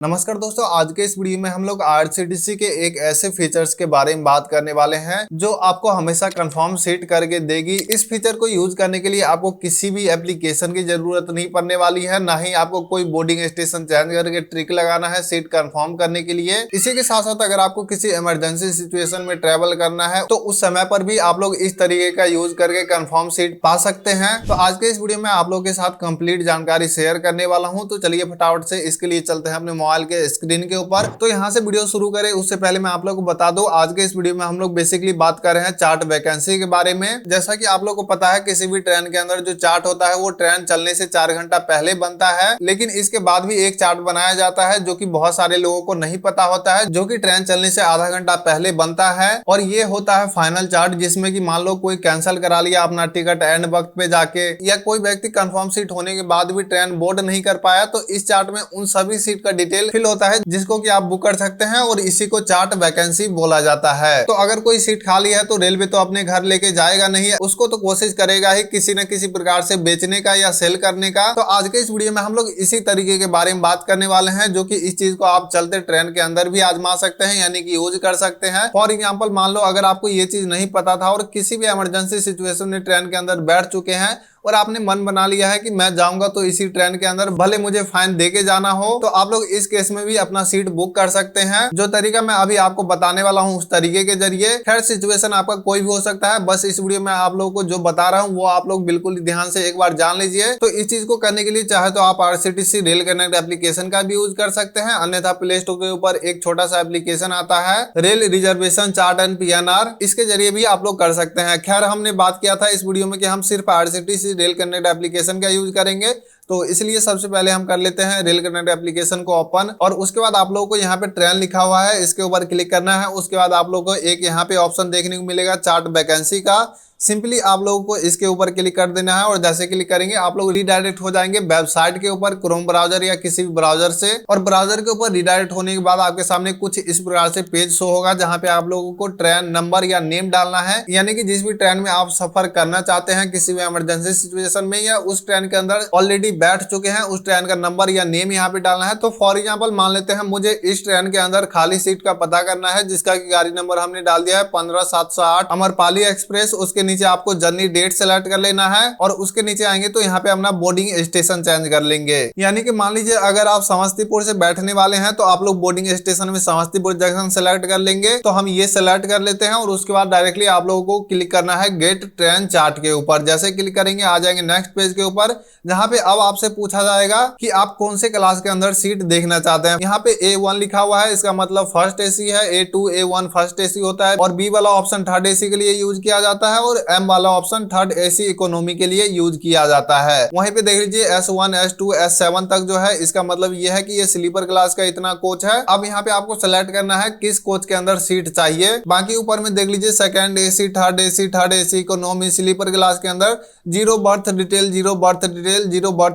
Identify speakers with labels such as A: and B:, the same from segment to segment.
A: नमस्कार दोस्तों, आज के इस वीडियो में हम लोग आईआरसीटीसी के एक ऐसे फीचर्स के बारे में बात करने वाले हैं जो आपको हमेशा कंफर्म सीट करके देगी। इस फीचर को यूज करने के लिए आपको किसी भी एप्लीकेशन की जरूरत नहीं पड़ने वाली है, ना ही आपको कोई बोर्डिंग स्टेशन चेंज करके ट्रिक लगाना है सीट कंफर्म करने के लिए। इसी के साथ साथ अगर आपको किसी इमरजेंसी सिचुएशन में ट्रेवल करना है तो उस समय पर भी आप लोग इस तरीके का यूज करके कंफर्म सीट पा सकते हैं। तो आज के इस वीडियो में आप लोगों के साथ कंप्लीट जानकारी शेयर करने वाला हूँ। तो चलिए फटाफट से इसके लिए चलते हैं अपने मोबाइल के स्क्रीन के ऊपर। तो यहाँ से वीडियो शुरू करें उससे पहले मैं आप लोगों को बता दूं, आज के इस वीडियो में हम लोग बेसिकली बात कर रहे हैं चार्ट वैकेंसी के बारे में। जैसा कि आप लोगों को पता है, किसी भी ट्रेन के अंदर जो चार्ट होता है वो ट्रेन चलने से 4 घंटा पहले बनता है, लेकिन इसके बाद भी एक चार्ट बनाया जाता है जो कि बहुत सारे लोगों को नहीं पता होता है, जो कि ट्रेन चलने से आधा घंटा पहले बनता है। और ये होता है फाइनल चार्ट, जिसमें कि मान लो कोई कैंसिल करा लिया अपना टिकट एंड वक्त पे जाके, या कोई व्यक्ति कंफर्म सीट होने के बाद भी ट्रेन बोर्ड नहीं कर पाया, तो इस चार्ट में उन सभी सीट का डिटेल फिल होता है जिसको कि आप बुक कर सकते हैं, और इसी को चार्ट वैकेंसी बोला जाता है। तो अगर कोई सीट खाली है तो रेलवे तो अपने घर लेके जाएगा नहीं, उसको तो कोशिश करेगा ही किसी न किसी प्रकार से बेचने का या सेल करने का। तो आज के इस वीडियो में हम लोग इसी तरीके के बारे में बात करने वाले हैं, जो कि इस चीज को आप चलते ट्रेन के अंदर भी आजमा सकते हैं, यानी कि यूज कर सकते हैं। फॉर एग्जाम्पल, मान लो अगर आपको ये चीज नहीं पता था और किसी भी इमरजेंसी सिचुएशन में ट्रेन के अंदर बैठ चुके हैं और आपने मन बना लिया है कि मैं जाऊंगा तो इसी ट्रेन के अंदर, भले मुझे फाइन दे के जाना हो, तो आप लोग इस केस में भी अपना सीट बुक कर सकते हैं। जो तरीका मैं अभी आपको बताने वाला हूं उस तरीके के जरिए। खैर, सिचुएशन आपका कोई भी हो सकता है, बस इस वीडियो में आप लोगों को जो बता रहा हूं वो आप लोग बिल्कुल ध्यान से एक बार जान लीजिए। तो इस चीज को करने के लिए चाहे तो आप आईआरसीटीसी रेल कनेक्ट एप्लीकेशन का भी यूज कर सकते हैं, अन्यथा प्ले स्टोर के ऊपर एक छोटा सा एप्लीकेशन आता है rail reservation chart and PNR, इसके जरिए भी आप लोग कर सकते हैं। खैर, हमने बात किया था इस वीडियो में कि हम सिर्फ आईआरसीटीसी रेल कनेक्ट एप्लीकेशन का यूज करेंगे, तो इसलिए सबसे पहले हम कर लेते हैं रेल कनेक्ट एप्लीकेशन को ओपन। और उसके बाद आप लोगों को यहाँ पे ट्रेन लिखा हुआ है, इसके ऊपर क्लिक करना है। उसके बाद आप लोगों को एक यहाँ पे ऑप्शन देखने को मिलेगा चार्ट वैकेंसी का। सिंपली आप लोगों को इसके ऊपर क्लिक कर देना है, और जैसे क्लिक करेंगे आप लोग रिडायरेक्ट हो जाएंगे वेबसाइट के ऊपर, क्रोम ब्राउजर या किसी भी ब्राउजर से। और ब्राउजर के ऊपर रिडायरेक्ट होने के बाद आपके सामने कुछ इस प्रकार से पेज शो होगा, जहां पे आप लोगों को ट्रेन नंबर या नेम डालना है, यानी कि जिस भी ट्रेन में आप सफर करना चाहते हैं किसी भी इमरजेंसी सिचुएशन में, या उस ट्रेन के अंदर ऑलरेडी बैठ चुके हैं, उस ट्रेन का नंबर या नेम यहाँ पे डालना है। तो फॉर एग्जाम्पल मान लेते हैं मुझे इस ट्रेन के अंदर खाली सीट का पता करना है, जिसका की गाड़ी नंबर हमने डाल दिया है 15708 अमरपाली एक्सप्रेस। उसके नीचे आपको जर्नी डेट सेलेक्ट कर लेना है, और उसके नीचे आएंगे तो यहाँ पे अपना बोर्डिंग स्टेशन चेंज कर लेंगे। यानी कि मान लीजिए अगर आप समस्तीपुर से बैठने वाले हैं तो आप लोग बोर्डिंग स्टेशन में समस्तीपुर जंक्शन सेलेक्ट कर लेंगे। तो हम ये सेलेक्ट कर लेते हैं, और उसके बाद डायरेक्टली आप लोगों को क्लिक करना है गेट ट्रेन चार्ट के ऊपर। जैसे क्लिक करेंगे आ जाएंगे नेक्स्ट पेज के ऊपर, जहाँ पे अब आपसे पूछा जाएगा कि आप कौन से क्लास के अंदर सीट देखना चाहते हैं। यहाँ पे A1 लिखा हुआ है, इसका मतलब फर्स्ट एसी है। A2 A1 फर्स्ट एसी होता है, और B वाला ऑप्शन थर्ड एसी के लिए यूज किया जाता है, और M वाला ऑप्शन थर्ड एसी इकोनॉमी के लिए यूज किया जाता है। वहीं पे देख लीजिए S1 S2 S7 तक जो है, इसका मतलब ये है कि ये स्लीपर क्लास का इतना कोच है। अब यहाँ पे आपको सेलेक्ट करना है किस कोच के अंदर सीट चाहिए। बाकी ऊपर में देख लीजिए second AC third AC economy sleeper class के अंदर जीरो बर्थ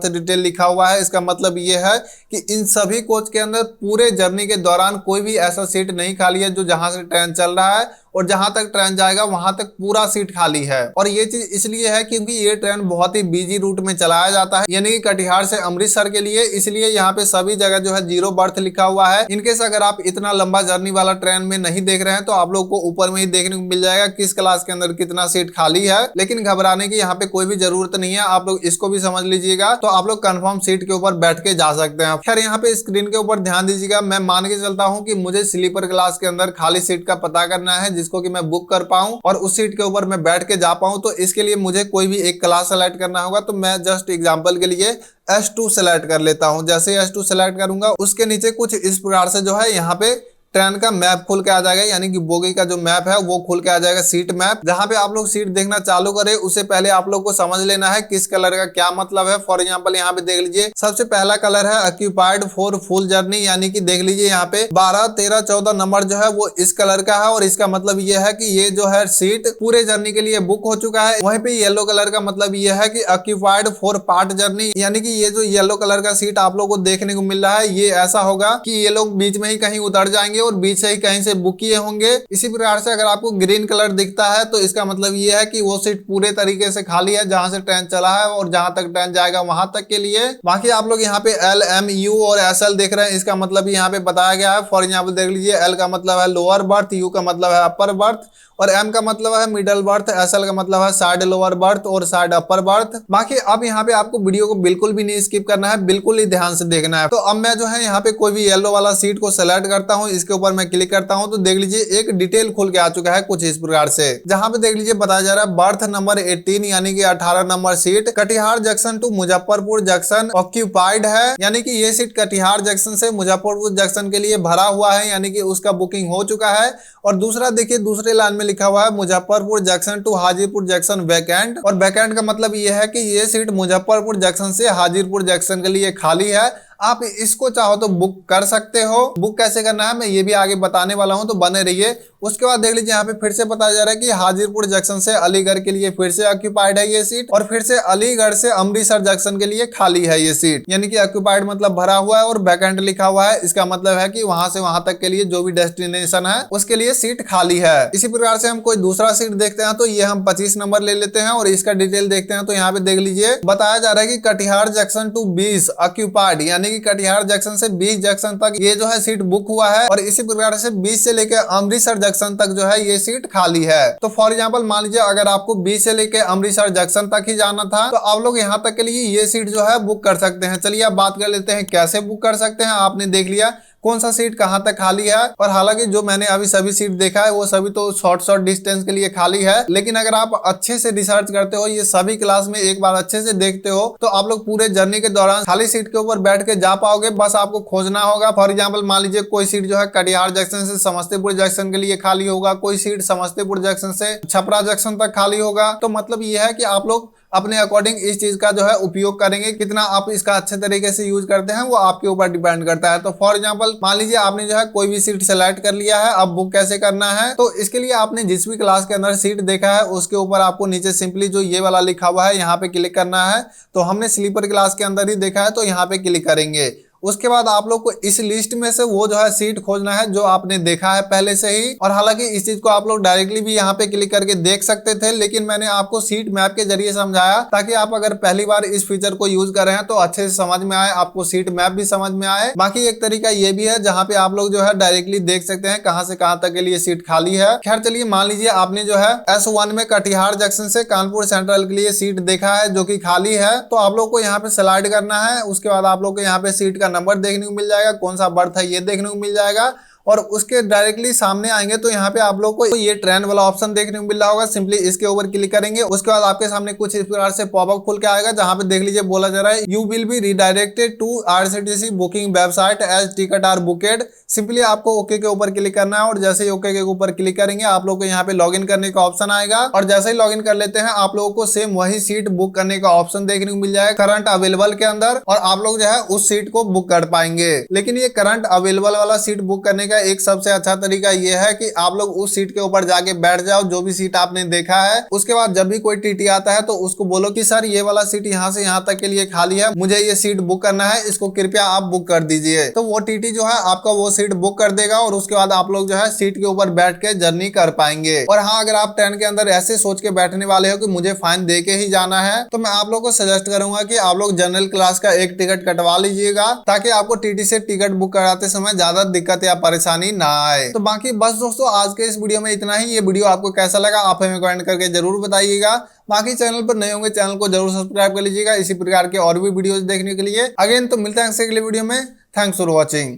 A: डिटेल लिखा हुआ है। इसका मतलब ये है कि इन सभी कोच के अंदर पूरे जर्नी के दौरान कोई भी ऐसा सीट नहीं खाली है जो जहां से ट्रेन चल रहा है और जहां तक ट्रेन जाएगा वहां तक पूरा सीट खाली है। और ये चीज इसलिए है क्योंकि ये ट्रेन बहुत ही बिजी रूट में चलाया जाता है, यानी कि कटिहार से अमृतसर के लिए, इसलिए यहाँ पे सभी जगह जो है जीरो बर्थ लिखा हुआ है। इनकेस अगर आप इतना लंबा जर्नी वाला ट्रेन में नहीं देख रहे हैं तो आप लोग को ऊपर में ही देखने को मिल जाएगा किस क्लास के अंदर कितना सीट खाली है। लेकिन घबराने की यहाँ पे कोई भी जरूरत नहीं है, आप लोग इसको भी समझ लीजिएगा। तो आप लोग कंफर्म सीट के ऊपर बैठ के जा सकते हैं। खैर, यहाँ पे स्क्रीन के ऊपर ध्यान दीजिएगा, मैं मान के चलता हूँ कि मुझे स्लीपर क्लास के अंदर खाली सीट का पता करना है, जिसको कि मैं बुक कर पाऊं और उस सीट के ऊपर मैं बैठ के जा पाऊं। तो इसके लिए मुझे कोई भी एक क्लास सेलेक्ट करना होगा। तो मैं जस्ट एग्जांपल के लिए S2 सेलेक्ट कर लेता हूं। जैसे S2 सेलेक्ट करूंगा, उसके नीचे कुछ इस प्रकार से जो है यहाँ पे ट्रेन का मैप खुल के आ जाएगा, यानी कि बोगी का जो मैप है वो खुल के आ जाएगा, सीट मैप। जहां पे आप लोग सीट देखना चालू करें उससे पहले आप लोग को समझ लेना है किस कलर का क्या मतलब है। फॉर एग्जांपल यहाँ पे देख लीजिए, सबसे पहला कलर है ऑक्यूपाइड फॉर फुल जर्नी, यानी कि देख लीजिए यहाँ पे 12 13 14 नंबर जो है वो इस कलर का है, और इसका मतलब ये है कि ये जो है सीट पूरे जर्नी के लिए बुक हो चुका है। वहीं पे येलो कलर का मतलब ये है कि ऑक्यूपाइड फॉर पार्ट जर्नी, यानी कि ये जो येलो कलर का सीट आप लोग को देखने को मिल रहा है ये ऐसा होगा कि ये लोग बीच में ही कहीं उतर जाएंगे और बीच से ही कहीं से बुक किए होंगे। इसी प्रकार से अगर आपको ग्रीन कलर दिखता है तो इसका मतलब ये है कि वो सीट पूरे तरीके से खाली है, जहां से ट्रेन चला है और जहां तक ट्रेन जाएगा वहां तक के लिए। बाकी आप लोग यहाँ पे एल, एम, यू और एस एल देख रहे हैं, इसका मतलब यहाँ पे बताया गया है। फॉर एग्जाम्पल देख लीजिए, एल का मतलब है लोअर बर्थ, यू का मतलब है अपर बर्थ और एम का मतलब है मिडल बर्थ, एसएल का मतलब है साइड लोअर बर्थ और साइड अपर बर्थ। बाकी अब यहाँ पे आपको वीडियो को बिल्कुल भी नहीं स्किप करना है, बिल्कुल ही ध्यान से देखना है। तो अब मैं जो है यहाँ पे कोई भी येलो वाला सीट को सेलेक्ट करता हूँ, इसके ऊपर मैं क्लिक करता हूँ तो देख लीजिए एक डिटेल खुल के आ चुका है कुछ इस प्रकार से, जहाँ पे देख लीजिए बताया जा रहा है बर्थ नंबर 18 यानी कि 18 number seat Katihar junction to Muzaffarpur junction occupied है, यानी कि ये सीट कटिहार जंक्शन से मुजफ्फरपुर जंक्शन के लिए भरा हुआ है, यानी कि उसका बुकिंग हो चुका है। और दूसरा देखिए दूसरे लाइन में लिखा हुआ है Muzaffarpur junction to Hajipur junction vacant, और वैकेंट का मतलब ये है कि ये सीट मुजफ्फरपुर जंक्शन से हाजीपुर जंक्शन के लिए खाली है। आप इसको चाहो तो बुक कर सकते हो। बुक कैसे करना है मैं ये भी आगे बताने वाला हूं, तो बने रहिए। उसके बाद देख लीजिए यहाँ पे फिर से बताया जा रहा है कि हाजीपुर जंक्शन से अलीगढ़ के लिए फिर से ऑक्यूपाइड है ये सीट, और फिर से अलीगढ़ से अमृतसर जंक्शन के लिए खाली है ये सीट, यानी कि ऑक्यूपाइड मतलब भरा हुआ है और वैकेंट लिखा हुआ है, इसका मतलब है कि वहां से वहां तक के लिए जो भी डेस्टिनेशन है उसके लिए सीट खाली है। इसी प्रकार से हम कोई दूसरा सीट देखते हैं तो ये हम 25 नंबर ले लेते हैं और इसका डिटेल देखते हैं। तो यहाँ पे देख लीजिए बताया जा रहा है कि कटिहार जंक्शन टू 20 ऑक्यूपाइड, यानी कि कटिहार जंक्शन से 20 जंक्शन तक ये जो है सीट बुक हुआ है, और इसी प्रकार से 20 से लेकर अमृतसर जंक्शन तक जो है ये सीट खाली है। तो फॉर एग्जांपल मान लीजिए अगर आपको 20 से लेकर अमृतसर जंक्शन तक ही जाना था तो आप लोग यहाँ तक के लिए ये सीट जो है बुक कर सकते हैं। चलिए अब बात कर लेते हैं कैसे बुक कर सकते हैं। आपने देख लिया कौन सा सीट कहां तक खाली है, और हालांकि जो मैंने अभी सभी सीट देखा है वो सभी तो शॉर्ट डिस्टेंस के लिए खाली है, लेकिन अगर आप अच्छे से रिसर्च करते हो, ये सभी क्लास में एक बार अच्छे से देखते हो, तो आप लोग पूरे जर्नी के दौरान खाली सीट के ऊपर बैठ के जा पाओगे। बस आपको खोजना होगा। फॉर एग्जाम्पल मान लीजिए कोई सीट जो है कटिहार जंक्शन से समस्तीपुर जंक्शन के लिए खाली होगा, कोई सीट समस्तीपुर जंक्शन से छपरा जंक्शन तक खाली होगा। तो मतलब ये है कि आप लोग अपने अकॉर्डिंग इस चीज का जो है उपयोग करेंगे। कितना आप इसका अच्छे तरीके से यूज करते हैं वो आपके ऊपर डिपेंड करता है। तो फॉर एग्जांपल मान लीजिए आपने जो है कोई भी सीट सेलेक्ट कर लिया है, अब बुक कैसे करना है, तो इसके लिए आपने जिस भी क्लास के अंदर सीट देखा है उसके ऊपर आपको नीचे सिंपली जो ये वाला लिखा हुआ है यहाँ पे क्लिक करना है। तो हमने स्लीपर क्लास के अंदर ही देखा है तो यहाँ पे क्लिक करेंगे। उसके बाद आप लोग को इस लिस्ट में से वो जो है सीट खोजना है जो आपने देखा है पहले से ही। और हालांकि इस चीज को आप लोग डायरेक्टली भी यहाँ पे क्लिक करके देख सकते थे, लेकिन मैंने आपको सीट मैप के जरिए समझाया ताकि आप अगर पहली बार इस फीचर को यूज कर रहे हैं तो अच्छे से समझ में आए, आपको सीट मैप भी समझ में आए। बाकी एक तरीका ये भी है जहाँ पे आप लोग जो है डायरेक्टली देख सकते हैं कहाँ से कहाँ तक के लिए सीट खाली है। खैर चलिए मान लीजिए आपने जो है S1 में कटिहार जंक्शन से कानपुर सेंट्रल के लिए सीट देखा है जो कि खाली है, तो आप लोग को यहाँ पे स्लाइड करना है। उसके बाद आप लोग को यहाँ पे सीट का नंबर देखने को मिल जाएगा, कौन सा बर्थ है ये देखने को मिल जाएगा, और उसके डायरेक्टली सामने आएंगे तो यहाँ पे आप लोग को ये ट्रेन वाला ऑप्शन देखने को मिल रहा होगा। सिंपली इसके ऊपर क्लिक करेंगे, उसके बाद आपके सामने कुछ इस प्रकार से पॉपअप खुल के आएगा जहाँ पे देख लीजिए बोला जा रहा है you will be redirected to IRCTC booking website as ticket are booked. Simply आपको ओके के ऊपर क्लिक करना है, और जैसे ही ओके के ऊपर क्लिक करेंगे आप लोग को यहाँ पे लॉग इन करने का ऑप्शन आएगा, और जैसे ही लॉग इन कर लेते हैं आप लोगों को सेम वही सीट बुक करने का ऑप्शन देखने को मिल जाएगा करंट अवेलेबल के अंदर, और आप लोग जो है उस सीट को बुक कर पाएंगे। लेकिन ये करंट अवेलेबल वाला सीट बुक करने का एक सबसे अच्छा तरीका ये है कि आप लोग उस सीट के ऊपर जाके बैठ जाओ जो भी सीट आपने देखा है। उसके बाद जब भी कोई टीटी आता है तो उसको बोलो कि सर ये वाला सीट यहाँ से यहाँ तक के लिए खाली है, मुझे ये सीट बुक करना है, इसको कृपया आप बुक कर दीजिए। तो वो टीटी जो है आपका वो सीट बुक कर देगा, और उसके बाद आप लोग जो है सीट के ऊपर बैठ के जर्नी कर पाएंगे। और हाँ, अगर आप ट्रेन के अंदर ऐसे सोच के बैठने वाले हो कि मुझे फाइन दे के ही जाना है, तो मैं आप लोग को सजेस्ट करूंगा कि आप लोग जनरल क्लास का एक टिकट कटवा लीजिएगा, ताकि आपको टीटी से टिकट बुक कराते समय ज्यादा दिक्कत या परेशानी ना आए। तो बाकी बस दोस्तों आज के इस वीडियो में इतना ही। ये वीडियो आपको कैसा लगा आप हमें कमेंट करके जरूर बताइएगा। बाकी चैनल पर नए होंगे चैनल को जरूर सब्सक्राइब कर लीजिएगा इसी प्रकार के और भी वीडियोस देखने के लिए। अगेन तो मिलते हैं अगले वीडियो में। Thanks for watching.